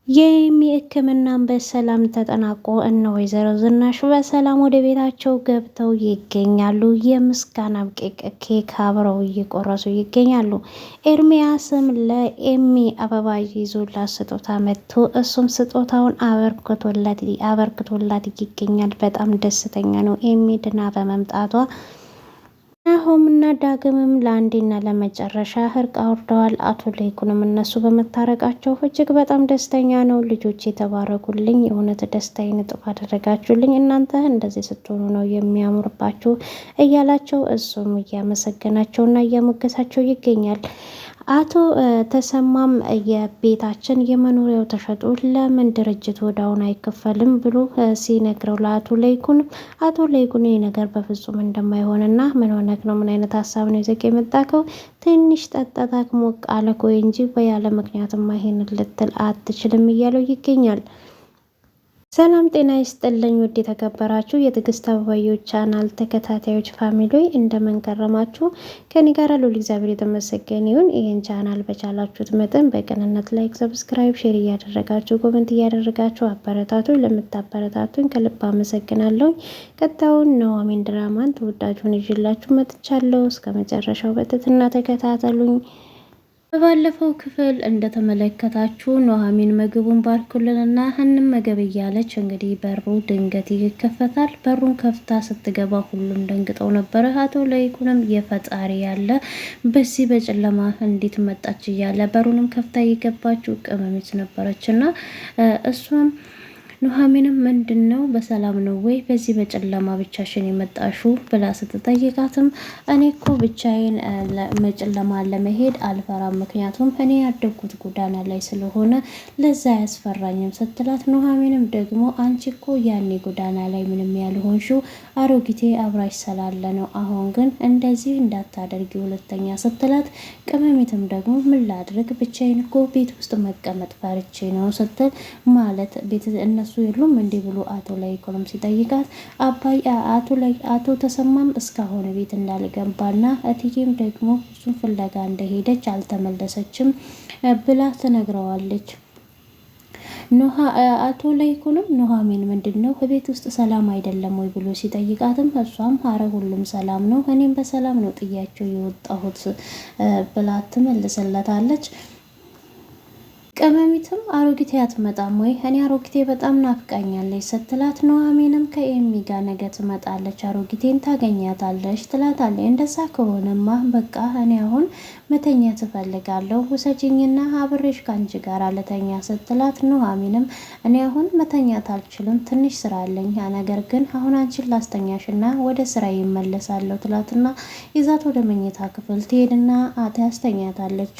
የሕክምናን በሰላም ተጠናቆ እነ ወይዘሮ ዝናሽ በሰላም ወደ ቤታቸው ገብተው ይገኛሉ። የምስጋና ኬክ አብረው እየቆረሱ ይገኛሉ። ኤርሚያስም ለኤሚ አበባ ይዞላት ስጦታ መጥቶ እሱም ስጦታውን አበርክቶላት ይገኛል። በጣም ደስተኛ ነው ኤሚ ድና በመምጣቷ። ናሆምና ዳግምም ለአንዴና ለመጨረሻ እርቅ አውርደዋል። አቶ ለይኩንም እነሱ በመታረቃቸው እጅግ በጣም ደስተኛ ነው። ልጆች የተባረኩልኝ፣ የእውነት ደስታዬን እጥፍ አደረጋችሁልኝ፣ እናንተ እንደዚህ ስትሆኑ ነው የሚያምርባችሁ እያላቸው እሱም እያመሰገናቸውና እያሞገሳቸው ይገኛል። አቶ ተሰማም የቤታችን የመኖሪያው ተሸጦ ለምን ድርጅት ወዳውን አይከፈልም ብሎ ሲነግረው ለአቶ ለይኩን አቶ ለይኩን ይህ ነገር በፍጹም እንደማይሆንና ምን ሆነክ ነው? ምን አይነት ሀሳብ ነው ይዘህ የመጣከው? ትንሽ ጠጣታክ ሞቅ አለኮ እንጂ በያለ ምክንያትማ ይሄን ልትል አትችልም እያለው ይገኛል። ሰላም ጤና ይስጥልኝ ውድ የተከበራችሁ የትዕግስት አበባዮች ቻናል ተከታታዮች ፋሚሊ እንደምን ከረማችሁ? ከኔ ጋር ሉል እግዚአብሔር የተመሰገነ ይሁን። ይህን ቻናል በቻላችሁት መጠን በቅንነት ላይክ፣ ሰብስክራይብ፣ ሼር እያደረጋችሁ ኮሜንት እያደረጋችሁ አበረታቱ። ለምታበረታቱኝ ከልብ አመሰግናለሁ። ቀጣዩን ኑሃሚን ድራማን ተወዳጁን ይዤላችሁ መጥቻለሁ። እስከ መጨረሻው በትህትና ተከታተሉኝ። በባለፈው ክፍል እንደተመለከታችሁ ኑሃሚን ምግቡን ባርኩልንና እንመገብ እያለች እንግዲህ በሩ ድንገት ይከፈታል። በሩን ከፍታ ስትገባ ሁሉም ደንግጠው ነበረ። አቶ ለይኩንም የፈጣሪ ያለ በዚህ በጨለማ እንዴት መጣች እያለ በሩንም ከፍታ የገባችው ቅመሚት ነበረችና እሷም ኑሃሚንም ምንድን ነው በሰላም ነው ወይ በዚህ በጨለማ ብቻሽን የመጣሹ ብላ ስትጠይቃትም እኔ እኮ ብቻዬን በጨለማ ለመሄድ አልፈራም፣ ምክንያቱም እኔ ያደግኩት ጎዳና ላይ ስለሆነ ለዛ አያስፈራኝም ስትላት፣ ኑሃሚንም ደግሞ አንቺ እኮ ያኔ ጎዳና ላይ ምንም ያልሆንሽው አሮጊቴ አብራሽ ስላለ ነው፣ አሁን ግን እንደዚህ እንዳታደርጊ ሁለተኛ ስትላት፣ ቅመሚትም ደግሞ ምን ላድርግ ብቻዬን እኮ ቤት ውስጥ መቀመጥ ፈርቼ ነው ስትል ማለት ቤት እነሱ የሉም እንዴ ብሎ አቶ ለይኩንም ሲጠይቃት አባይ አቶ ተሰማም እስካሁን ቤት እንዳልገባና እትዬም ደግሞ እሱን ፍለጋ እንደሄደች አልተመለሰችም ብላ ትነግረዋለች። አቶ ለይኩንም ኑሃሚን ምንድን ነው ቤት ውስጥ ሰላም አይደለም ወይ ብሎ ሲጠይቃትም እሷም አረ ሁሉም ሰላም ነው፣ እኔም በሰላም ነው ጥያቸው የወጣሁት ብላ ትመልስለታለች። ቅመሚትም አሮጊቴ አትመጣም ወይ? እኔ አሮጊቴ በጣም ናፍቃኛለች ስትላት፣ ኑሃሚንም ከኤሚ ጋር ነገ ትመጣለች አሮጊቴን ታገኛታለች ትላታለች። እንደዛ ከሆነማ በቃ እኔ አሁን መተኛ ትፈልጋለሁ ውሰጂኝና አብሬሽ ካንቺ ጋር አለተኛ ስትላት፣ ኑሃሚንም እኔ አሁን መተኛት አልችልም ትንሽ ስራ አለኝ፣ ነገር ግን አሁን አንቺን ላስተኛሽና ወደ ስራ ይመለሳለሁ ትላትና ይዛት ወደ መኝታ ክፍል ትሄድና ታስተኛታለች።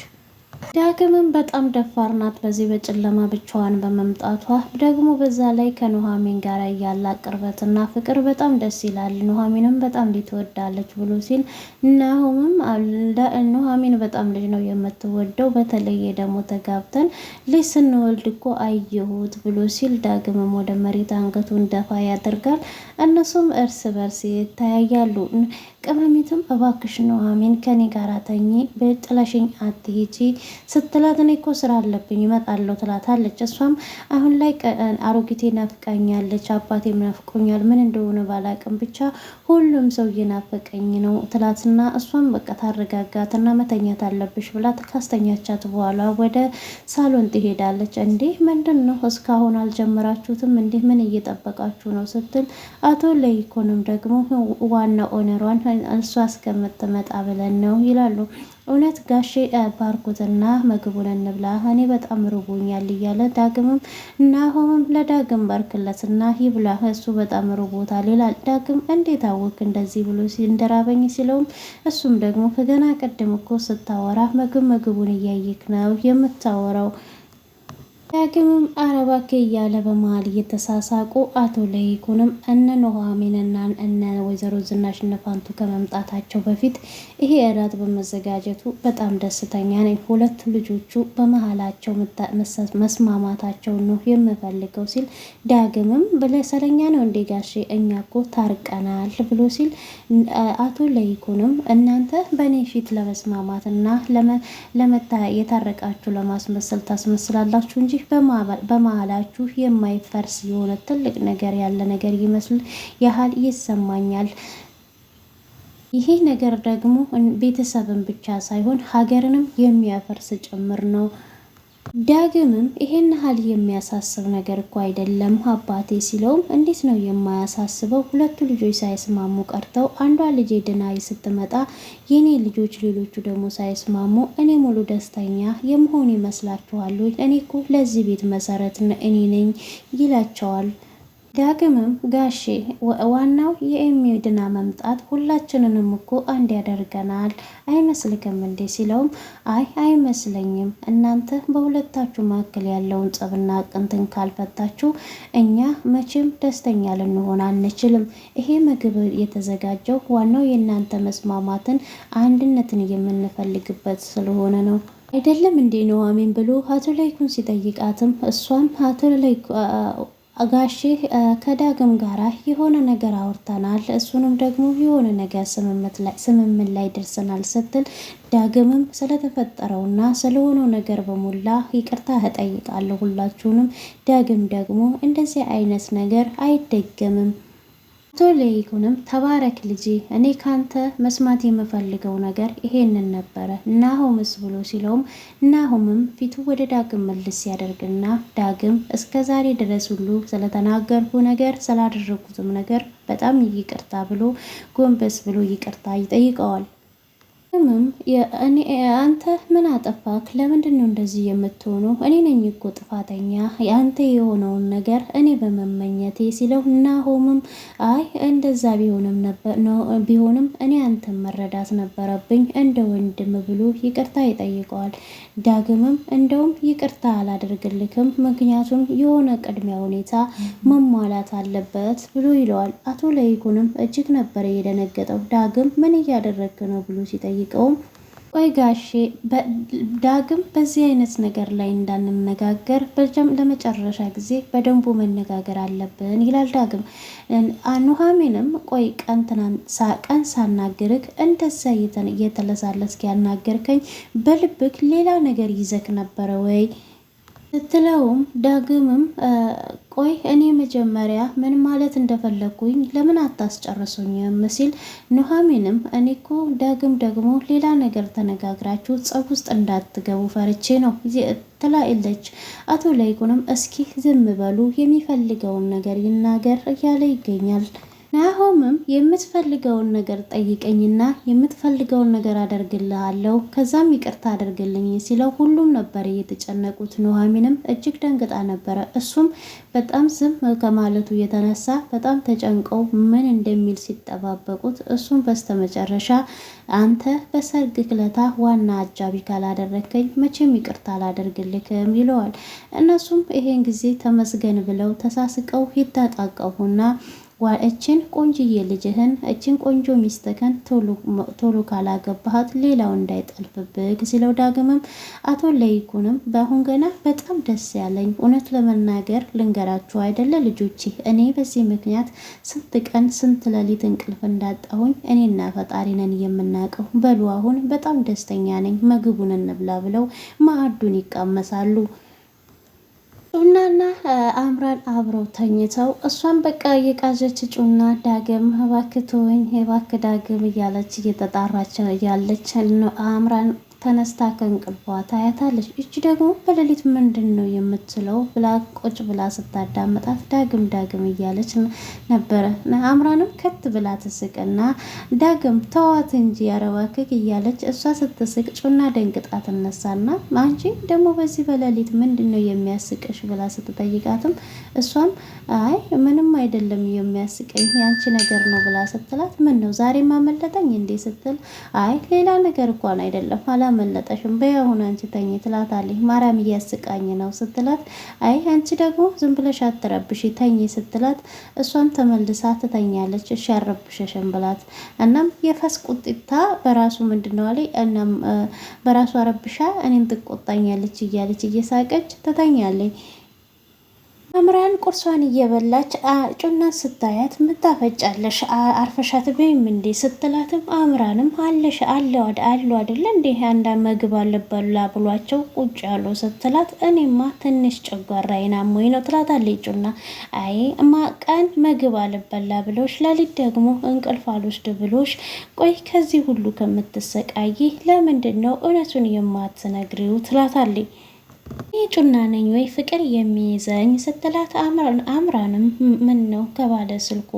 ዳግምም በጣም ደፋር ናት። በዚህ በጨለማ ብቻዋን በመምጣቷ ደግሞ በዛ ላይ ከኑሃሚን ጋር ያላት ቅርበትና ፍቅር በጣም ደስ ይላል። ኑሃሚንም በጣም ሊትወዳለች ብሎ ሲል ናሆምም ኑሃሚን በጣም ልጅ ነው የምትወደው፣ በተለየ ደግሞ ተጋብተን ልጅ ስንወልድ እኮ አየሁት ብሎ ሲል ዳግምም ወደ መሬት አንገቱን ደፋ ያደርጋል። እነሱም እርስ በርስ ይተያያሉ። ቅመሚትም እባክሽ ኑሃሚን ከኔ ጋር ተኚ በጥለሽኝ አትሄጂ ስትላት፣ እኔ እኮ ስራ አለብኝ እመጣለሁ ትላታለች። እሷም አሁን ላይ አሮጊቴ ናፍቃኛለች፣ አባቴም ናፍቆኛል፣ ምን እንደሆነ ባላቅም ብቻ ሁሉም ሰው እየናፈቀኝ ነው ትላትና እሷም በቃ ታረጋጋትና መተኛት አለብሽ ብላ ካስተኛቻት በኋላ ወደ ሳሎን ትሄዳለች። እንዴ ምንድን ነው እስካሁን አልጀመራችሁትም እንዴ? ምን እየጠበቃችሁ ነው ስትል፣ አቶ ለይኩንም ደግሞ ዋና ኦነሯን እሷ እስከምትመጣ ብለን ነው ይላሉ። እውነት ጋሼ ባርኩትና ምግቡን እንብላ እኔ በጣም ርቦኛል እያለ ዳግምም ናሆምም ለዳግም ባርክለትና ይብላ እሱ በጣም ርቦታል ይላል። ዳግም እንዴት አወክ እንደዚህ ብሎ እንደራበኝ ሲለውም እሱም ደግሞ ከገና ቀደም እኮ ስታወራ ምግቡን እያየክ ነው የምታወራው። ዳግምም አረባኬ እያለ በመሀል እየተሳሳቁ አቶ ለይኩንም እነ ኑሃሚንና እነ ወይዘሮ ዝናሽ እነ ፋንቱ ከመምጣታቸው በፊት ይሄ እራት በመዘጋጀቱ በጣም ደስተኛ ነኝ፣ ሁለት ልጆቹ በመሀላቸው መስማማታቸው ነው የምፈልገው ሲል፣ ዳግምም ብለሰለኛ ነው እንዴ ጋሼ እኛ እኮ ታርቀናል ብሎ ሲል፣ አቶ ለይኩንም እናንተ በእኔ ፊት ለመስማማትና የታረቃችሁ ለማስመሰል ታስመስላላችሁ እንጂ በመሀላችሁ የማይፈርስ የሆነ ትልቅ ነገር ያለ ነገር ይመስል ያህል ይሰማኛል። ይሄ ነገር ደግሞ ቤተሰብን ብቻ ሳይሆን ሀገርንም የሚያፈርስ ጭምር ነው። ዳግምም ይሄን ያህል የሚያሳስብ ነገር እኮ አይደለም አባቴ ሲለውም እንዴት ነው የማያሳስበው? ሁለቱ ልጆች ሳይስማሙ ቀርተው አንዷ ልጄ ድና ስትመጣ የኔ ልጆች ሌሎቹ ደግሞ ሳይስማሙ እኔ ሙሉ ደስተኛ የመሆን ይመስላችኋል? እኔ እኮ ለዚህ ቤት መሰረት እኔ ነኝ ይላቸዋል። ዳግምም ጋሼ ዋናው የኤሚድና መምጣት ሁላችንንም እኮ አንድ ያደርገናል አይመስልክም እንዴ ሲለውም አይ አይመስለኝም፣ እናንተ በሁለታችሁ መካከል ያለውን ጸብና ቅንትን ካልፈታችሁ እኛ መቼም ደስተኛ ልንሆን አንችልም። ይሄ ምግብ የተዘጋጀው ዋናው የእናንተ መስማማትን አንድነትን የምንፈልግበት ስለሆነ ነው አይደለም እንዴ ኑሐሚን ብሎ አቶ ላይኩን ሲጠይቃትም እሷም አቶ ላይኩ ጋሼ ከዳግም ጋራ የሆነ ነገር አውርተናል፣ እሱንም ደግሞ የሆነ ነገር ስምምነት ላይ ደርሰናል ስትል ዳግምም ስለተፈጠረውና ስለሆነው ነገር በሙላ ይቅርታ እጠይቃለሁ ሁላችሁንም። ዳግም ደግሞ እንደዚህ አይነት ነገር አይደገምም። አቶ ለይኩንም ተባረክ ልጄ፣ እኔ ካንተ መስማት የምፈልገው ነገር ይሄንን ነበረ ናሆምስ ብሎ ሲለውም ናሆምም ፊቱ ወደ ዳግም መልስ ሲያደርግና ዳግም እስከ ዛሬ ድረስ ሁሉ ስለተናገርኩ ነገር ስላደረኩትም ነገር በጣም ይቅርታ ብሎ ጎንበስ ብሎ ይቅርታ ይጠይቀዋል። አንተ ምን አጠፋክ? ለምንድን ነው እንደዚህ የምትሆነው? እኔ ነኝ እኮ ጥፋተኛ የአንተ የሆነውን ነገር እኔ በመመኘቴ ሲለው ናሆምም አይ እንደዛ ቢሆንም እኔ አንተን መረዳት ነበረብኝ እንደ ወንድም ብሎ ይቅርታ ይጠይቀዋል። ዳግምም እንደውም ይቅርታ አላደርግልክም፣ ምክንያቱም የሆነ ቅድሚያ ሁኔታ መሟላት አለበት ብሎ ይለዋል። አቶ ለይኩንም እጅግ ነበር የደነገጠው። ዳግም ምን እያደረግክ ነው ብሎ ሲጠይቀውም ቆይ ጋሼ ዳግም በዚህ አይነት ነገር ላይ እንዳንነጋገር ለመጨረሻ ጊዜ በደንቡ መነጋገር አለብን ይላል ዳግም። ኑሐሚንም ቆይ ቀን ሳናግርክ እንደዛ እየተለሳለስክ ያናገርከኝ በልብክ ሌላ ነገር ይዘክ ነበረ ወይ ስትለውም ዳግምም ቆይ እኔ መጀመሪያ ምን ማለት እንደፈለግኩኝ ለምን አታስጨርሱኝም ሲል ኑሐሚንም እኔ እኮ ዳግም ደግሞ ሌላ ነገር ተነጋግራችሁ ጸብ ውስጥ እንዳትገቡ ፈርቼ ነው ትላለች። አቶ ለይኩንም እስኪ ዝም በሉ የሚፈልገውን ነገር ይናገር እያለ ይገኛል። ናሆምም የምትፈልገውን ነገር ጠይቀኝና የምትፈልገውን ነገር አደርግልሃለሁ ከዛም ይቅርታ አደርግልኝ ሲለው ሁሉም ነበር እየተጨነቁት። ኑሐሚንም እጅግ ደንግጣ ነበረ። እሱም በጣም ዝም ከማለቱ የተነሳ በጣም ተጨንቀው ምን እንደሚል ሲጠባበቁት እሱም በስተመጨረሻ አንተ በሰርግ ክለታ ዋና አጃቢ ካላደረከኝ መቼም ይቅርታ አላደርግልክም ይለዋል። እነሱም ይሄን ጊዜ ተመስገን ብለው ተሳስቀው ይታቃቀፉና እችን ቆንጅዬ ልጅህን እችን ቆንጆ ሚስትህን ቶሎ ካላገባሃት ሌላው እንዳይጠልፍብህ ሲለው ዳግምም አቶ ለይኩንም በአሁን ገና በጣም ደስ ያለኝ እውነት ለመናገር ልንገራችሁ አይደለ ልጆቼ፣ እኔ በዚህ ምክንያት ስንት ቀን ስንት ሌሊት እንቅልፍ እንዳጣሁኝ እኔና ፈጣሪ ነን የምናውቀው። በሉ አሁን በጣም ደስተኛ ነኝ፣ ምግቡን እንብላ ብለው ማዕዱን ይቃመሳሉ። ጩናና አምራን አብረው ተኝተው እሷን በቃ የቃዠች ጩና ዳግም እባክህ ተወኝ እባክህ ዳግም እያለች እየተጣራች እያለች አምራን ተነስታ ከእንቅልፏ ታያታለች። እቺ ደግሞ በሌሊት ምንድን ነው የምትለው ብላ ቁጭ ብላ ስታዳምጣት ዳግም እያለች ነበረ። አምራንም ከት ብላ ትስቅና ዳግም ተዋት እንጂ ያረባክክ እያለች እሷ ስትስቅ ጩና ደንግጣ ትነሳና አንቺ ደግሞ በዚህ በሌሊት ምንድን ነው የሚያስቅሽ ብላ ስትጠይቃትም እሷም አይ ምንም አይደለም የሚያስቀኝ ያንቺ ነገር ነው ብላ ስትላት ምን ነው ዛሬ ማመለጠኝ እንዴ ስትል አይ ሌላ ነገር እንኳን አይደለም አላመለጠሽም በያሁን አንቺ ተኝ ትላታለች። ማርያም እያስቃኝ ነው ስትላት አይ አንቺ ደግሞ ዝም ብለሽ አትረብሽ ተኝ ስትላት እሷም ተመልሳ ትተኛለች። እሺ አረብሽሽም ብላት እናም የፈስ ቁጥታ በራሱ ምንድነው አለ እናም በራሱ አረብሻ እኔን ትቆጣኛለች እያለች እየሳቀች ትተኛለች። አምራን ቁርሷን እየበላች ጩና ስታያት ምታፈጫለሽ አርፈሻት በይም እንዴ ስትላትም አምራንም አለሽ አለው አይደለ እንዴ አንዳ ምግብ አለበላ ብሏቸው ቁጭ ያለው ስትላት እኔማ ትንሽ ጨጓራዬን አሞኝ ነው ትላታለች ጩና። አይ ቀን ምግብ አለበላ ብሎሽ ለሊት ደግሞ እንቅልፍ አልወስድ ብሎሽ ቆይ ከዚህ ሁሉ ከምትሰቃይ ለምንድን ነው እውነቱን የማትነግሪው ትላታለች። ጩና ነኝ ወይ ፍቅር የሚይዘኝ ስትላት አምራንም ምን ነው ከባለ ስልኩ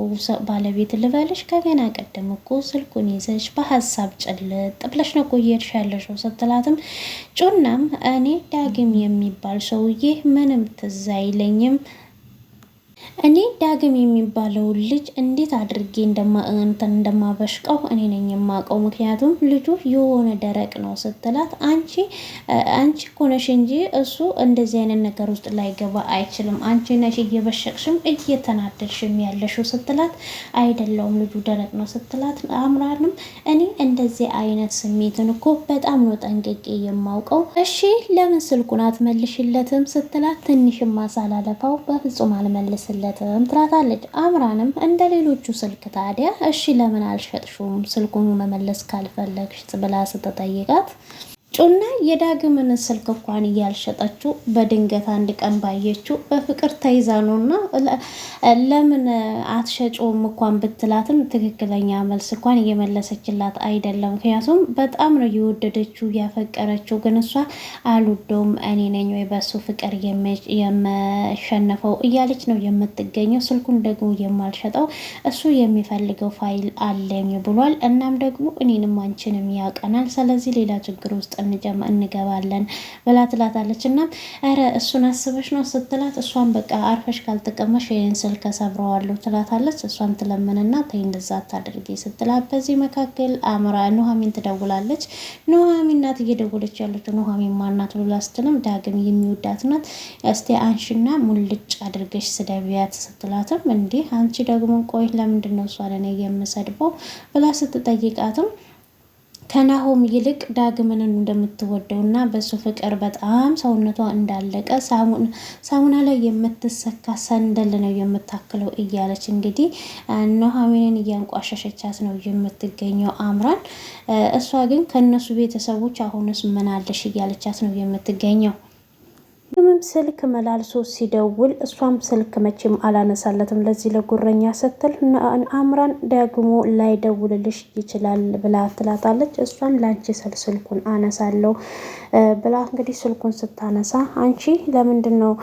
ባለቤት ልበልሽ ከገና ቀደም እኮ ስልኩን ይዘሽ በሀሳብ ጭልጥ ብለሽ ነው እየሄድሽ ያለሽው ስትላትም ጩናም እኔ ዳግም የሚባል ሰውዬ ምንም ትዝ አይለኝም እኔ ዳግም የሚባለውን ልጅ እንዴት አድርጌ እንደማበሽቀው እኔ ነኝ የማውቀው፣ ምክንያቱም ልጁ የሆነ ደረቅ ነው ስትላት አንቺ እኮ ነሽ እንጂ እሱ እንደዚህ አይነት ነገር ውስጥ ላይገባ አይችልም፣ አንቺ ነሽ እየበሸቅሽም እየተናደድሽም ያለሽው ስትላት አይደለውም ልጁ ደረቅ ነው ስትላት አምራንም እኔ እንደዚህ አይነት ስሜትን እኮ በጣም ነው ጠንቅቄ የማውቀው፣ እሺ ለምን ስልኩን አትመልሽለትም ስትላት ትንሽም ማሳላለፋው በፍጹም አልመልስለት ትላታለች። አምራንም እንደ ሌሎቹ ስልክ ታዲያ እሺ ለምን አልሸጥሹም ስልኩን መመለስ ካልፈለግሽ ብላ ስትጠይቃት ጩና የዳግምን ስልክ እንኳን እያልሸጠችው በድንገት አንድ ቀን ባየችው በፍቅር ተይዛ ነውና ለምን አትሸጪውም እንኳን ብትላትም ትክክለኛ መልስ እንኳን እየመለሰችላት አይደለም። ምክንያቱም በጣም ነው የወደደችው ያፈቀረችው፣ ግን እሷ አልወደውም እኔ ነኝ ወይ በሱ ፍቅር የመሸነፈው እያለች ነው የምትገኘው። ስልኩን ደግሞ የማልሸጠው እሱ የሚፈልገው ፋይል አለኝ ብሏል። እናም ደግሞ እኔንም አንቺንም ያውቀናል፣ ስለዚህ ሌላ ችግር ውስጥ እንገባለን ብላ ትላታለች። እና ኧረ እሱን አስበሽ ነው ስትላት እሷን በቃ አርፈሽ ካልተቀመሽ ይህን ስልክ ሰብረዋለሁ ትላታለች። እሷን ትለምንና ተይ እንደዛ አታድርጊ ስትላት በዚህ መካከል ኑሐሚን ትደውላለች። ኑሐሚን ናት እየደወለች ያለችው። ኑሐሚን ማናት ብላ ስትልም ዳግም የሚወዳት ናት። እስቲ አንሺና ሙልጭ አድርገሽ ስደቢያት ስትላትም እንዲህ አንቺ ደግሞ ቆይ ለምንድን ነው እሷ ለኔ የምሰድበው ብላ ስትጠይቃትም ከናሆም ይልቅ ዳግምን እንደምትወደውና በሱ ፍቅር በጣም ሰውነቷ እንዳለቀ ሳሙና ላይ የምትሰካ ሰንደል ነው የምታክለው እያለች እንግዲህ ኑሐሚንን እያንቋሸሸቻት ነው የምትገኘው አምራን። እሷ ግን ከነሱ ቤተሰቦች አሁንስ ምን አለሽ እያለቻት ነው የምትገኘው። ዳግምም ስልክ መላልሶ ሲደውል እሷም ስልክ መቼም አላነሳለትም ለዚህ ለጉረኛ ስትል አምራን ደግሞ ላይደውልልሽ ይችላል ብላ ትላታለች። እሷም ላንቺ ስል ስልኩን አነሳለሁ ብላ እንግዲህ ስልኩን ስታነሳ አንቺ ለምንድነው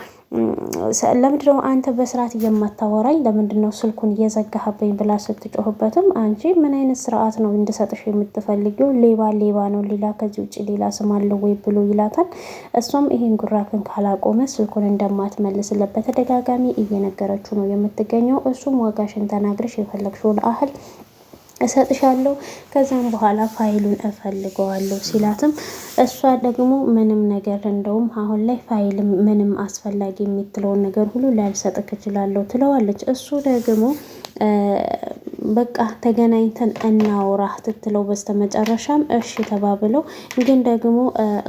አንተ በስርዓት የማታወራኝ ለምንድነው ስልኩን እየዘጋህብኝ ብላ ስትጮህበትም አንቺ ምን አይነት ስርዓት ነው እንድሰጥሽ የምትፈልጊው? ሌባ ነው ሌላ ከዚህ ውጭ ሌላ ስም አለው ወይ ብሎ ይላታል። እሷም ይሄን ጉራክን ካላቆመ ስልኩን እንደማትመልስለት በተደጋጋሚ እየነገረችው ነው የምትገኘው። እሱም ዋጋሽን ተናግረሽ የፈለግሽውን አህል እሰጥሻለሁ ከዛም በኋላ ፋይሉን እፈልገዋለሁ ሲላትም እሷ ደግሞ ምንም ነገር እንደውም አሁን ላይ ፋይል ምንም አስፈላጊ የምትለውን ነገር ሁሉ ላልሰጥክ እችላለሁ ትለዋለች። እሱ ደግሞ በቃ ተገናኝተን እናውራ ትትለው በስተመጨረሻም እሺ ተባብለው ግን ደግሞ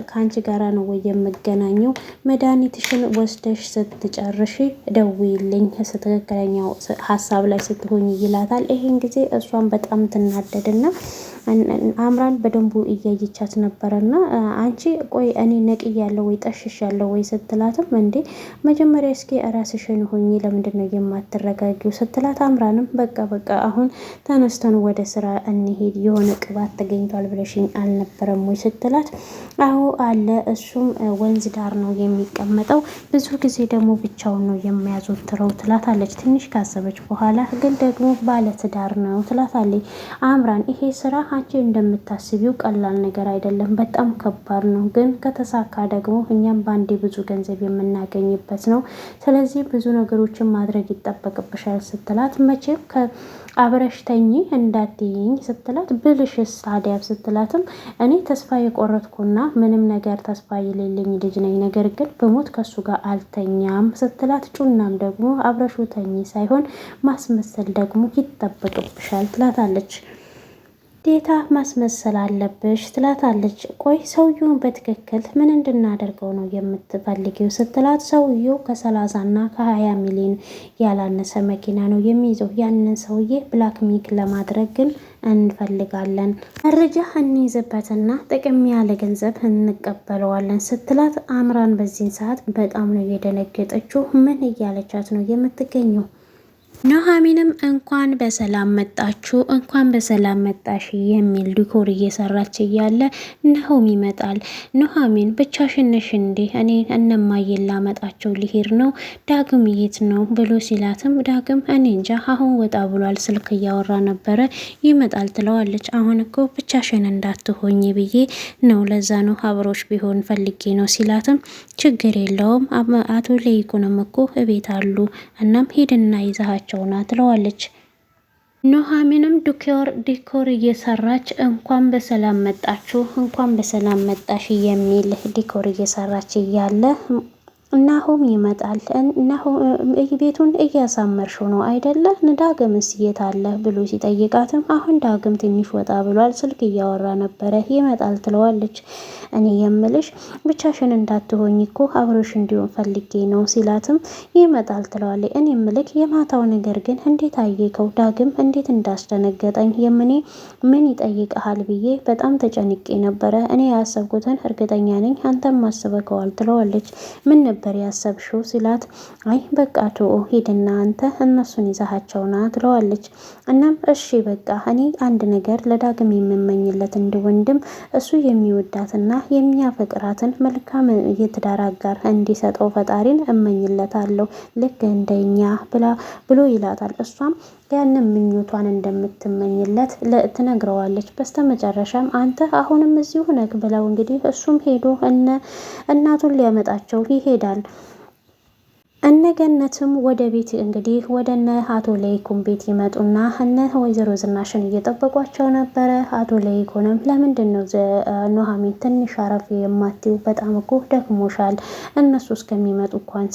ከአንቺ ጋራ ነው ወይ የምገናኘው መድኃኒትሽን ወስደሽ ስትጨርሺ ደውይልኝ ትክክለኛው ሀሳብ ላይ ስትሆኝ ይላታል። ይሄን ጊዜ እሷን በጣም ትናደድና አምራን በደንቡ እያየቻት ነበረና አንቺ ቆይ እኔ ነቅያለሁ ወይ ጠሽሻለሁ ወይ ስትላትም እንዴ መጀመሪያ እስኪ ራስሽን ሆኚ ለምንድነው የማትረጋጊው ስትላት አምራንም በቃ አሁን ተነስተን ወደ ስራ እንሄድ የሆነ ቅባት ተገኝቷል ብለሽኝ አልነበረም ወይ ስትላት አዎ አለ እሱም ወንዝ ዳር ነው የሚቀመጠው ብዙ ጊዜ ደግሞ ብቻውን ነው የሚያዘወትረው ትላታለች። ትንሽ ካሰበች በኋላ ግን ደግሞ ባለትዳር ነው ትላታለች። አምራን ይሄ ስራ አንቺ እንደምታስቢው ቀላል ነገር አይደለም፣ በጣም ከባድ ነው። ግን ከተሳካ ደግሞ እኛም ባንዴ ብዙ ገንዘብ የምናገኝበት ነው። ስለዚህ ብዙ ነገሮችን ማድረግ ይጠበቅብሻል ስትላት መቼም አብረሽ ተኚ እንዳትይኝ ስትላት ብልሽስ ታዲያ ስትላትም እኔ ተስፋ የቆረጥኩና ምንም ነገር ተስፋ የሌለኝ ልጅ ነኝ፣ ነገር ግን በሞት ከሱ ጋር አልተኛም ስትላት ጩናም ደግሞ አብረሹ ተኚ ሳይሆን ማስመሰል ደግሞ ይጠበቅብሻል ትላታለች። ግዴታ ማስመሰል አለብሽ ትላታለች። ቆይ ሰውየውን በትክክል ምን እንድናደርገው ነው የምትፈልጊው ስትላት፣ ሰውየው ከ30 እና ከ20 ሚሊዮን ያላነሰ መኪና ነው የሚይዘው። ያንን ሰውዬ ብላክሜል ለማድረግ ግን እንፈልጋለን። መረጃ እንይዝበትና ጥቅም ያለ ገንዘብ እንቀበለዋለን ስትላት፣ አምራን በዚህን ሰዓት በጣም ነው የደነገጠችው። ምን እያለቻት ነው የምትገኘው? ኑሐሚንም እንኳን በሰላም መጣችሁ እንኳን በሰላም መጣሽ የሚል ዲኮር እየሰራች እያለ ናሆም ይመጣል። ኑሐሚን ብቻሽን ነሽ እንዴ? እኔ እነማዬን ላመጣቸው ሊሄድ ነው። ዳግም የት ነው ብሎ ሲላትም ዳግም እኔ እንጃ አሁን ወጣ ብሏል፣ ስልክ እያወራ ነበረ ይመጣል ትለዋለች። አሁን እኮ ብቻሽን እንዳትሆኝ ብዬ ነው፣ ለዛ ነው አብሮሽ ቢሆን ፈልጌ ነው ሲላትም ችግር የለውም አቶ ለይኩንም እኮ እቤት አሉ፣ እናም ሂድና ይዛሃቸው ና ትለዋለች። ኑሐሚንም ዲኮር እየሰራች እንኳን በሰላም መጣችሁ እንኳን በሰላም መጣሽ የሚል ዲኮር እየሰራች እያለ ናሆም ይመጣል። ቤቱን እያሳመርሽው ነው አይደለ? ዳግምስ የት አለ ብሎ ሲጠይቃትም አሁን ዳግም ትንሽ ወጣ ብሏል፣ ስልክ እያወራ ነበረ ይመጣል ትለዋለች። እኔ የምልሽ ብቻሽን እንዳትሆኝ እኮ አብሮሽ እንዲሆን ፈልጌ ነው ሲላትም ይመጣል ትለዋለች። እኔ የምልክ የማታው ነገር ግን እንዴት አየከው? ዳግም እንዴት እንዳስደነገጠኝ ምን ይጠይቀሃል ብዬ በጣም ተጨንቄ ነበረ። እኔ ያሰብኩትን እርግጠኛ ነኝ አንተም አስበከዋል ትለዋለች። ምን ነበር ያሰብሽው ሲላት፣ አይ በቃ ተው ሂድና አንተ እነሱን ይዛሃቸውና ትለዋለች። እናም እሺ በቃ እኔ አንድ ነገር ለዳግም የምመኝለት እንደ ወንድም እሱ የሚወዳትና የሚያፈቅራትን መልካም የትዳር አጋር እንዲሰጠው ፈጣሪን እመኝለታለሁ ልክ እንደኛ ብሎ ይላታል። እሷም ያንን ምኞቷን እንደምትመኝለት ትነግረዋለች። በስተመጨረሻም አንተ አሁንም እዚሁ ነክ ብለው እንግዲህ እሱም ሄዶ እናቱን ሊያመጣቸው ይሄዳል። እነገነትም ወደ ቤት እንግዲህ ወደ እነ አቶ ለይኩን ቤት ይመጡና እነ ወይዘሮ ዝናሽን እየጠበቋቸው ነበረ። አቶ ለይኩንም ለምንድን ነው ኑሐሚን ትንሽ አረፍ የማትይው? በጣም እኮ ደክሞሻል፣ እነሱ እስከሚመጡ እንኳን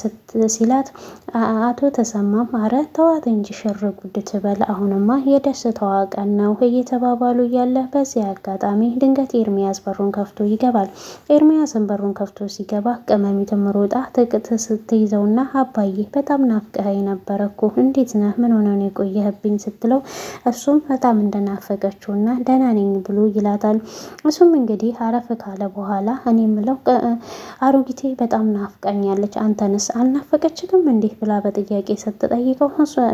ሲላት፣ አቶ ተሰማም አረ ተዋት እንጂ ሽር ጉድ ትበል፣ አሁንማ የደስታዋ ቀን ነው እየተባባሉ እያለ በዚህ አጋጣሚ ድንገት ኤርሚያስ በሩን ከፍቶ ይገባል። ኤርሚያስን በሩን ከፍቶ ሲገባ ቅመሚትም ሮጣ ትቅት ስትይዘውና አባዬ በጣም ናፍቀኸኝ ነበረ እኮ እንዴት ነህ? ምን ሆነ ነው የቆየህብኝ? ስትለው እሱም በጣም እንደናፈቀችውና ደህና ነኝ ብሎ ይላታል። እሱም እንግዲህ አረፍ ካለ በኋላ እኔ ምለው አሮጊቴ በጣም ናፍቀኛለች፣ አንተንስ አልናፈቀችክም እንዴ ብላ በጥያቄ ስትጠይቀው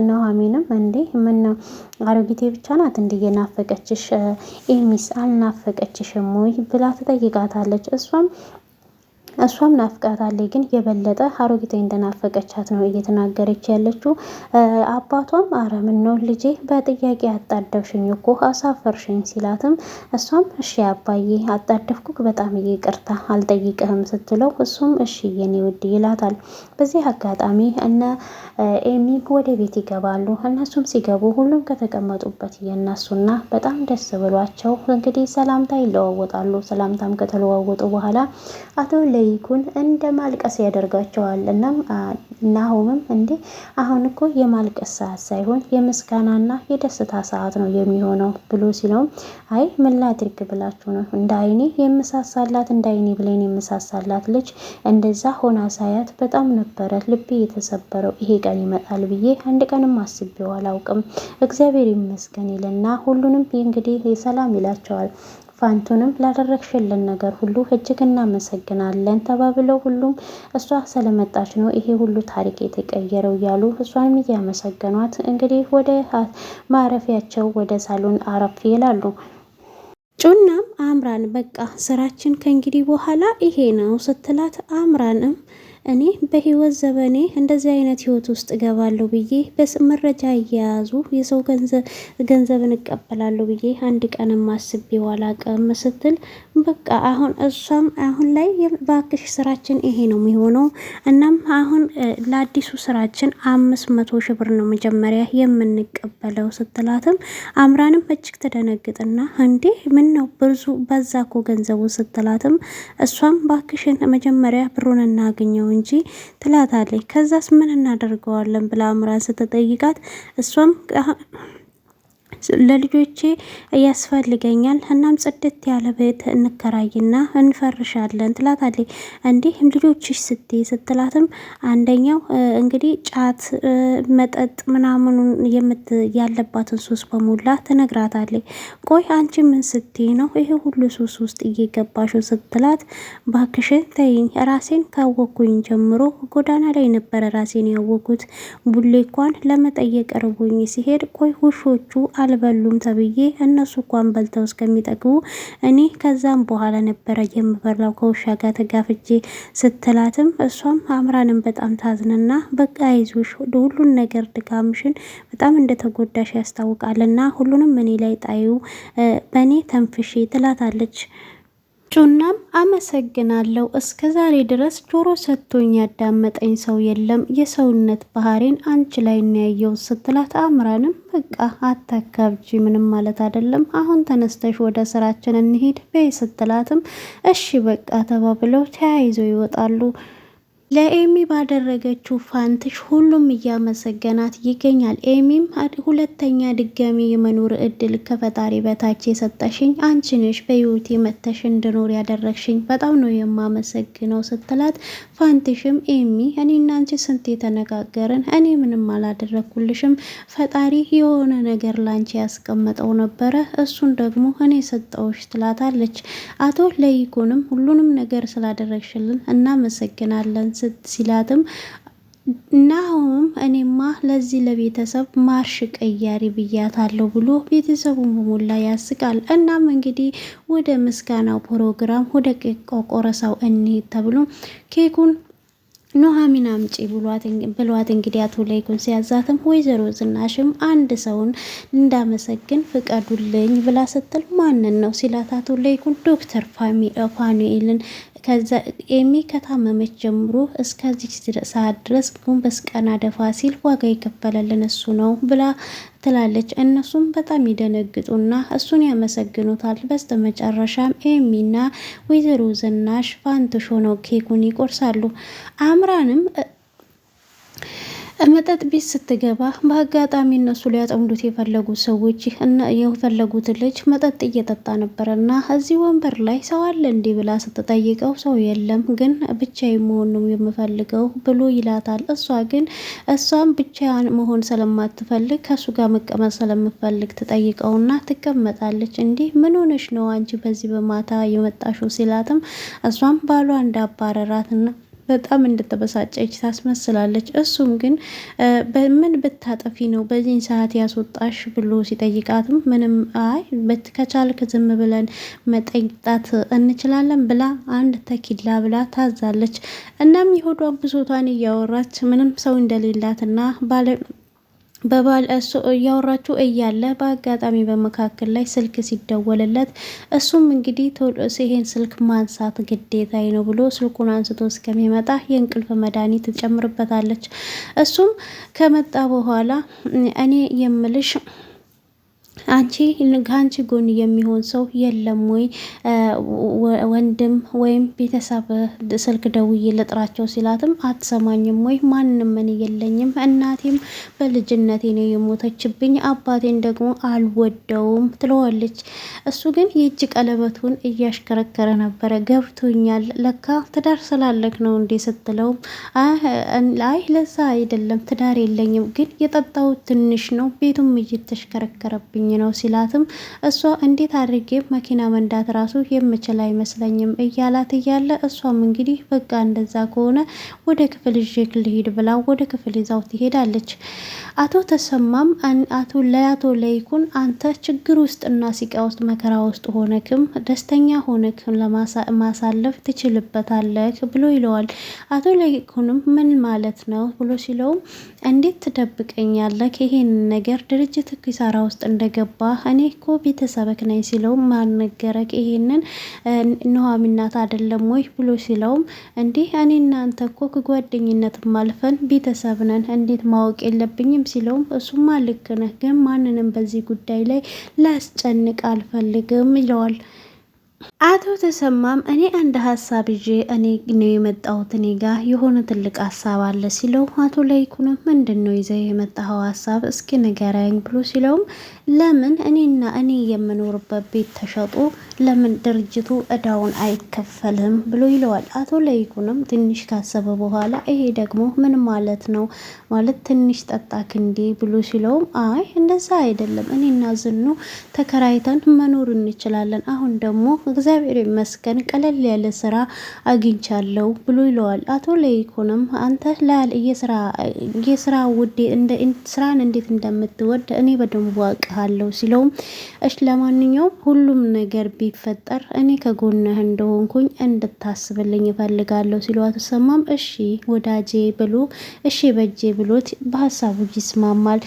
ኑሐሚንም እንዴ ምን ነው አሮጊቴ ብቻ ናት እንዴ የናፈቀችሽ? ኤሚስ አልናፈቀችሽም ወይ ብላ ትጠይቃታለች። እሷም ናፍቃታለች፣ ግን የበለጠ አሮጊቴ እንደናፈቀቻት ነው እየተናገረች ያለችው። አባቷም አረ ምን ነው ልጄ በጥያቄ አጣደፍሽኝ እኮ አሳፈርሽኝ ሲላትም እሷም እሺ አባዬ አጣደፍኩክ በጣም ይቅርታ አልጠይቅህም ስትለው እሱም እሺ የኔ ውድ ይላታል። በዚህ አጋጣሚ እነ ኤሚ ወደ ቤት ይገባሉ። እነሱም ሲገቡ ሁሉም ከተቀመጡበት እየነሱና በጣም ደስ ብሏቸው እንግዲህ ሰላምታ ይለዋወጣሉ። ሰላምታም ከተለዋወጡ በኋላ አቶ ለይኩን እንደ ማልቀስ ያደርጋቸዋል። እናም ናሆምም እንዴ አሁን እኮ የማልቀስ ሰዓት ሳይሆን የምስጋናና የደስታ ሰዓት ነው የሚሆነው ብሎ ሲለውም አይ ምን ላድርግ ብላችሁ ነው እንደ አይኔ የምሳሳላት እንደ አይኔ ብሌን የምሳሳላት ልጅ እንደዛ ሆና ሳያት በጣም ነበረ ልቤ የተሰበረው። ይሄ ቀን ይመጣል ብዬ አንድ ቀንም አስቤው አላውቅም። እግዚአብሔር ይመስገን ይልና ሁሉንም እንግዲህ ሰላም ይላቸዋል። ፋንቱንም ላደረግሽልን ነገር ሁሉ እጅግ እናመሰግናለን ተባብለው ሁሉም እሷ ስለመጣች ነው ይሄ ሁሉ ታሪክ የተቀየረው እያሉ እሷንም እያመሰገኗት እንግዲህ ወደ ማረፊያቸው ወደ ሳሎን አረፍ ይላሉ። ጩናም አምራን በቃ ስራችን ከእንግዲህ በኋላ ይሄ ነው ስትላት፣ አምራንም እኔ በህይወት ዘመኔ እንደዚህ አይነት ህይወት ውስጥ እገባለሁ ብዬ መረጃ እየያዙ የሰው ገንዘብን እቀበላለሁ ብዬ አንድ ቀንም አስቤው አላውቅም ስትል፣ በቃ አሁን እሷም አሁን ላይ ባክሽ ስራችን ይሄ ነው የሚሆነው፣ እናም አሁን ለአዲሱ ስራችን 500 ሺህ ብር ነው መጀመሪያ የምንቀበለው ስትላትም፣ አምራንም እጅግ ትደነግጥና እንዴ ምን ነው ብዙ በዛ እኮ ገንዘቡ ስትላትም፣ እሷም ባክሽን መጀመሪያ ብሩን እናገኘው እንጂ ትላታለች። ከዛስ ምን እናደርገዋለን ብላ አምራን ስትጠይቃት እሷም ለልጆቼ ያስፈልገኛል። እናም ጽድት ያለ ቤት እንከራይና እንፈርሻለን ትላታለች። እንዲህ ልጆችሽ ስትላትም አንደኛው እንግዲህ ጫት መጠጥ ምናምኑን ያለባትን ሱስ በሙላ ትነግራታለች። ቆይ አንቺ ምን ስትይ ነው ይሄ ሁሉ ሱስ ውስጥ እየገባሽው ስትላት፣ ባክሽን ተይኝ፣ ራሴን ካወኩኝ ጀምሮ ጎዳና ላይ ነበረ ራሴን ያወኩት። ቡሌ እንኳን ለመጠየቅ ርቦኝ ሲሄድ ቆይ ውሾቹ አልበሉም ተብዬ እነሱ እንኳን በልተው እስከሚጠግቡ እኔ ከዛም በኋላ ነበረ የምበላው ከውሻ ጋር ተጋፍጄ ስትላትም፣ እሷም አምራንም በጣም ታዝንና በቃ አይዞሽ ሁሉን ነገር ድካምሽን በጣም እንደተጎዳሽ ያስታውቃልና ሁሉንም እኔ ላይ ጣዩ፣ በእኔ ተንፍሺ ትላታለች። ጩናም አመሰግናለሁ፣ እስከ ዛሬ ድረስ ጆሮ ሰጥቶኝ ያዳመጠኝ ሰው የለም፣ የሰውነት ባህሪን አንቺ ላይ እናያየው ስትላት፣ አምራንም በቃ አታካብጂ፣ ምንም ማለት አይደለም፣ አሁን ተነስተሽ ወደ ስራችን እንሂድ በይ ስትላትም እሺ በቃ ተባብለው ተያይዘው ይወጣሉ። ለኤሚ ባደረገችው ፋንትሽ ሁሉም እያመሰገናት ይገኛል። ኤሚም ሁለተኛ ድጋሚ የመኖር እድል ከፈጣሪ በታች የሰጠሽኝ አንቺ ነሽ፣ በህይወቴ መተሽ እንድኖር ያደረግሽኝ በጣም ነው የማመሰግነው ስትላት፣ ፋንትሽም ኤሚ እኔና አንቺ ስንት የተነጋገርን፣ እኔ ምንም አላደረግኩልሽም፣ ፈጣሪ የሆነ ነገር ላንቺ ያስቀመጠው ነበረ፣ እሱን ደግሞ እኔ ሰጠውሽ ትላታለች። አቶ ለይኩንም ሁሉንም ነገር ስላደረግሽልን እናመሰግናለን ሲላትም ናሁም እኔማ ለዚህ ለቤተሰብ ማርሽ ቀያሪ ብያታለሁ ብሎ ቤተሰቡን በሞላ ያስቃል። እናም እንግዲህ ወደ ምስጋናው ፕሮግራም ወደ ቄቅ ቆረሳው እንሂድ ተብሎ ኬኩን ኑሐሚን አምጪ ብሏት እንግዲህ አቶ ለይኩን ሲያዛትም ወይዘሮ ዝናሽም አንድ ሰውን እንዳመሰግን ፍቀዱልኝ ብላ ስትል ማንን ነው ሲላት አቶ ለይኩን ዶክተር ፋኑኤልን ከዛ ኤሚ ከታመመች ጀምሮ እስከዚህ ሰዓት ድረስ ጎንበስ ቀና ደፋ ሲል ዋጋ የከፈለልን እሱ ነው ብላ ትላለች። እነሱም በጣም ይደነግጡና እሱን ያመሰግኑታል። በስተመጨረሻም ኤሚና ወይዘሮ ዝናሽ ፋንትሽ ሆነው ኬኩን ይቆርሳሉ። አምራንም መጠጥ ቤት ስትገባ በአጋጣሚ እነሱ ሊያጠምዱት የፈለጉት ሰዎች የፈለጉት ልጅ መጠጥ እየጠጣ ነበረና እዚህ ወንበር ላይ ሰው አለ እንዲህ ብላ ስትጠይቀው ሰው የለም፣ ግን ብቻዬን መሆን ነው የምፈልገው ብሎ ይላታል። እሷም ብቻዋን መሆን ስለማትፈልግ ከሱ ጋር መቀመጥ ስለምፈልግ ትጠይቀውና ትቀመጣለች። እንዲህ ምን ሆነሽ ነው አንቺ በዚህ በማታ የመጣሽው ሲላትም እሷም ባሏ እንዳባረራትና በጣም እንደተበሳጨች ታስመስላለች። እሱም ግን በምን ብታጠፊ ነው በዚህን ሰዓት ያስወጣሽ ብሎ ሲጠይቃትም ምንም ከቻልክ ዝም ብለን መጠጣት እንችላለን ብላ አንድ ተኪላ ብላ ታዛለች። እናም የሆዷን ብሶቷን እያወራች ምንም ሰው እንደሌላትና በባል እሱ እያወራችሁ እያለ በአጋጣሚ በመካከል ላይ ስልክ ሲደወልለት እሱም እንግዲህ ይሄን ስልክ ማንሳት ግዴታዬ ነው ብሎ ስልኩን አንስቶ እስከሚመጣ የእንቅልፍ መድኃኒት ትጨምርበታለች። እሱም ከመጣ በኋላ እኔ የምልሽ አንቺ ከአንቺ ጎን የሚሆን ሰው የለም ወይ? ወንድም ወይም ቤተሰብ ስልክ ደውዬ ልጥራቸው ሲላትም አትሰማኝም ወይ? ማንም እኔ የለኝም። እናቴም በልጅነቴ ነው የሞተችብኝ፣ አባቴን ደግሞ አልወደውም ትለዋለች። እሱ ግን የእጅ ቀለበቱን እያሽከረከረ ነበረ። ገብቶኛል፣ ለካ ትዳር ስላለክ ነው እንዴ ስትለውም አይ ለዛ አይደለም ትዳር የለኝም፣ ግን የጠጣው ትንሽ ነው፣ ቤቱም እየተሽከረከረብኝ ነው ሲላትም እሷ እንዴት አድርጌ መኪና መንዳት ራሱ የምችል አይመስለኝም እያላት እያለ እሷም እንግዲህ በቃ እንደዛ ከሆነ ወደ ክፍል ይዤ ልሂድ ብላ ወደ ክፍል ይዛው ትሄዳለች። አቶ ተሰማም ለአቶ ለይኩን አንተ ችግር ውስጥና ሲቃ ውስጥ መከራ ውስጥ ሆነክም ደስተኛ ሆነክም ለማሳለፍ ትችልበታለህ ብሎ ይለዋል። አቶ ለይኩንም ምን ማለት ነው ብሎ ሲለውም እንዴት ትደብቀኛለህ? ይሄን ነገር ድርጅት ኪሳራ ውስጥ እንደገባ እኔ እኮ ቤተሰብክ ነኝ ሲለውም ማን ነገረክ? ይሄንን ኑሐሚን ናት አይደለም ወይ ብሎ ሲለውም እንዲህ እኔ እናንተ እኮ ከጓደኝነት ማልፈን ቤተሰብ ነን፣ እንዴት ማወቅ የለብኝም ሲለውም እሱማ ልክ ነህ፣ ግን ማንንም በዚህ ጉዳይ ላይ ላስጨንቅ አልፈልግም ይለዋል። አቶ ተሰማም እኔ አንድ ሀሳብ ይዤ እኔ ነው የመጣሁት፣ እኔ ጋር የሆነ ትልቅ ሀሳብ አለ ሲለው፣ አቶ ለይኩንም ምንድን ነው ይዘህ የመጣኸው ሀሳብ እስኪ ንገረኝ ብሎ ሲለውም፣ ለምን እኔ የምኖርበት ቤት ተሸጦ ለምን ድርጅቱ እዳውን አይከፈልም ብሎ ይለዋል። አቶ ለይኩንም ትንሽ ካሰበ በኋላ ይሄ ደግሞ ምን ማለት ነው ማለት ትንሽ ጠጣ ክንዴ ብሎ ሲለውም፣ አይ እንደዛ አይደለም፣ እኔና ዝኑ ተከራይተን መኖር እንችላለን። አሁን ደግሞ እግዚአብሔር ይመስገን ቀለል ያለ ስራ አግኝቻለሁ ብሎ ይለዋል። አቶ ለይኩንም አንተ የስራ ውዴ ስራን እንዴት እንደምትወድ እኔ በደንብ አውቃለሁ ሲለውም፣ እሽ ለማንኛውም ሁሉም ነገር ቢፈጠር እኔ ከጎንህ እንደሆንኩኝ እንድታስብልኝ እፈልጋለሁ ሲለው፣ አቶ ተሰማም እሺ ወዳጄ ብሎ እሺ በጄ ብሎት በሀሳቡ ይስማማል።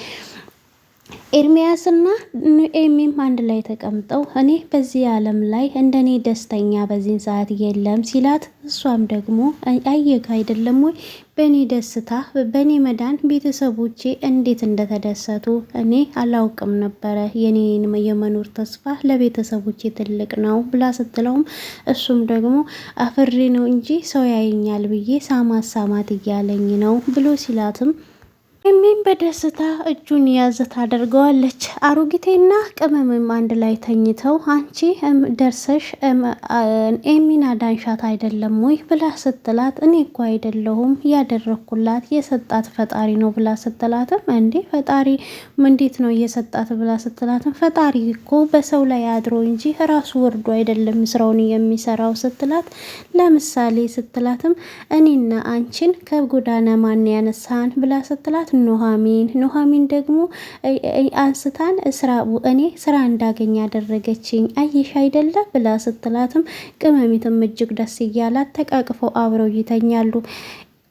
ኤርሚያስና ኑኤሚም አንድ ላይ ተቀምጠው እኔ በዚህ ዓለም ላይ እንደኔ ደስተኛ በዚህን ሰዓት የለም ሲላት፣ እሷም ደግሞ አየክ አይደለም ወይ በእኔ ደስታ በእኔ መዳን ቤተሰቦቼ እንዴት እንደተደሰቱ እኔ አላውቅም ነበረ፣ የኔን የመኖር ተስፋ ለቤተሰቦቼ ትልቅ ነው ብላ ስትለውም፣ እሱም ደግሞ አፍሬ ነው እንጂ ሰው ያየኛል ብዬ ሳማት እያለኝ ነው ብሎ ሲላትም፣ ኤሚም በደስታ እጁን ያዝ ታደርገዋለች። አሮጊቴና ቅመምም አንድ ላይ ተኝተው አንቺ ደርሰሽ ኤሚን አዳንሻት አይደለም ወይ ብላ ስትላት፣ እኔ እኮ አይደለሁም ያደረኩላት የሰጣት ፈጣሪ ነው ብላ ስትላትም፣ እንዴ ፈጣሪ እንዴት ነው እየሰጣት ብላ ስትላትም፣ ፈጣሪ እኮ በሰው ላይ አድሮ እንጂ ራሱ ወርዶ አይደለም ስራውን የሚሰራው ስትላት፣ ለምሳሌ ስትላትም፣ እኔና አንቺን ከጎዳና ማን ያነሳን ብላ ስትላት፣ ኑሐሚን ደግሞ አንስታን እኔ ስራ እንዳገኝ ያደረገችኝ አየሽ አይደለ ብላ ስትላትም፣ ቅመሚትም እጅግ ደስ እያላት ተቃቅፈው አብረው ይተኛሉ።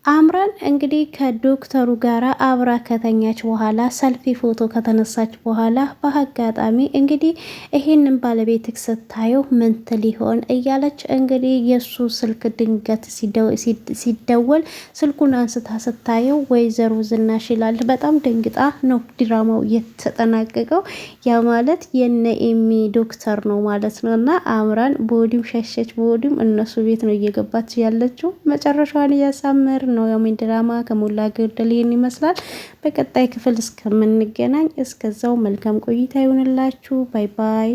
አምራን እንግዲህ ከዶክተሩ ጋር አብራ ከተኛች በኋላ ሰልፊ ፎቶ ከተነሳች በኋላ በአጋጣሚ እንግዲህ ይሄንን ባለቤትክ ስታየው ምን ትል ይሆን እያለች እንግዲህ የሱ ስልክ ድንገት ሲደወል ስልኩን አንስታ ስታየው ወይዘሮ ዝናሽ ይላል። በጣም ደንግጣ ነው ድራማው የተጠናቀቀው። ያ ማለት የነ ኤሚ ዶክተር ነው ማለት ነው። እና አምራን በወዲም ሸሸች፣ በወዲም እነሱ ቤት ነው እየገባች ያለችው። መጨረሻዋን እያሳመር ነው የሜን ድራማ ከሞላ ጎደል ይህን ይመስላል። በቀጣይ ክፍል እስከምንገናኝ እስከዛው መልካም ቆይታ ይሁንላችሁ። ባይ ባይ።